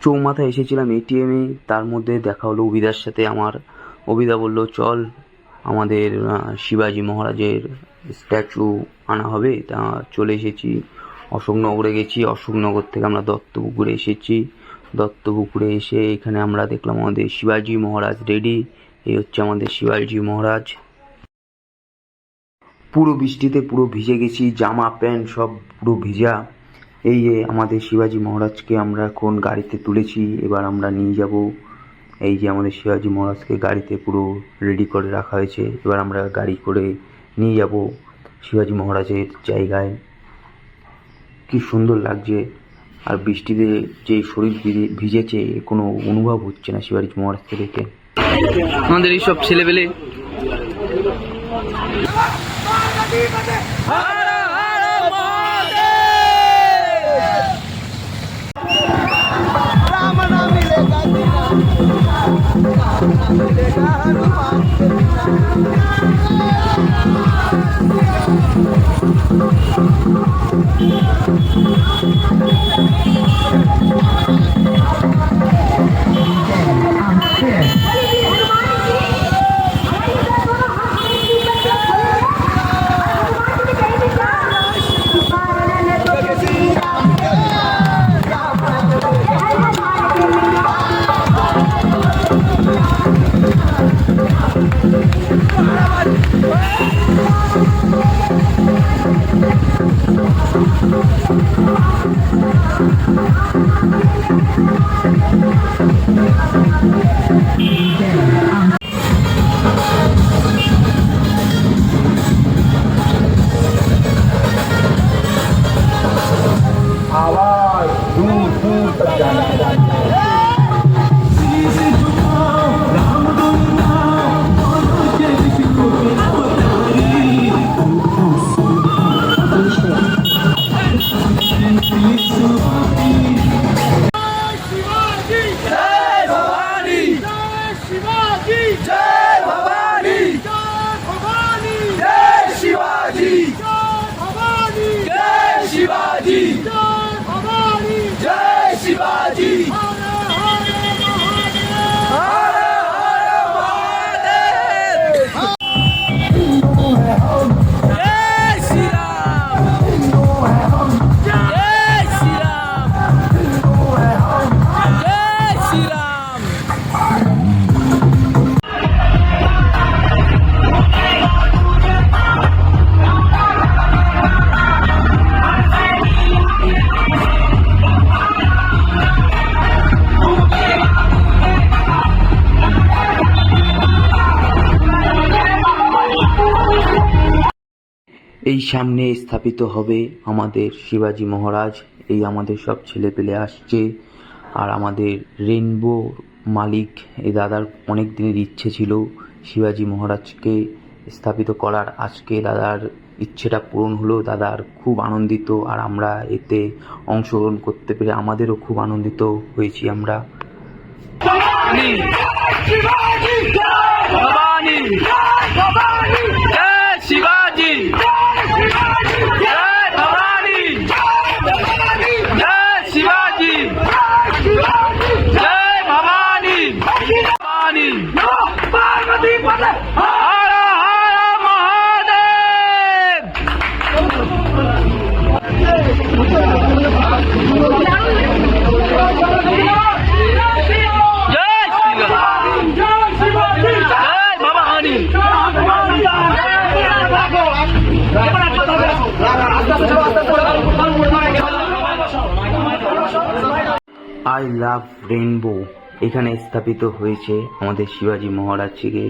চৌমাথায় এসেছিলাম এটিএমে, তার মধ্যে দেখা হলো অভিদার সাথে আমার। অভিদা বলল চল আমাদের শিবাজি মহারাজের স্ট্যাচু আনা হবে। তা চলে এসেছি, অশোকনগরে গেছি, অশোকনগর থেকে আমরা দত্তপুকুরে এসেছি। দত্তপুকুরে এসে এখানে আমরা দেখলাম আমাদের শিবাজি মহারাজ রেডি। এই হচ্ছে আমাদের শিবাজি মহারাজ। পুরো বৃষ্টিতে পুরো ভিজে গেছি, জামা প্যান্ট সব পুরো ভিজা। এই যে আমাদের শিবাজি মহারাজকে আমরা এখন গাড়িতে তুলেছি, এবার আমরা নিয়ে যাব। এই যে আমাদের শিবাজি মহারাজকে গাড়িতে পুরো রেডি করে রাখা হয়েছে, এবার আমরা গাড়ি করে নিয়ে যাব শিবাজি মহারাজের জায়গায়। কি সুন্দর লাগছে, আর বৃষ্টিতে যে শরীর ভিজেছে কোনো অনুভব হচ্ছে না শিবাজি মহারাজকে দেখে। আমাদের এইসব ছেলেপেলে आवाज दूर दूर तक जाना चाहिए। এই সামনে স্থাপিত হবে আমাদের শিবাজি মহারাজ। এই আমাদের সব ছেলেপেলে আসছে, আর আমাদের রেনবো মালিক এই দাদার অনেক দিনের ইচ্ছে ছিল শিবাজি মহারাজকে স্থাপিত করার। আজকে দাদার ইচ্ছেটা পূরণ হলো, দাদার খুব আনন্দিত, আর আমরা এতে অংশগ্রহণ করতে পেরে আমাদেরও খুব আনন্দিত হয়েছি আমরা। শিবাজি শিবাজি জয় ভবানী ভবানী পার্বতী হর হর মহাদেব। জয় ভবানী। আই লাভ রেইনবো এখানে স্থাপিত হয়েছে আমাদের শিবাজি মহারাজকে।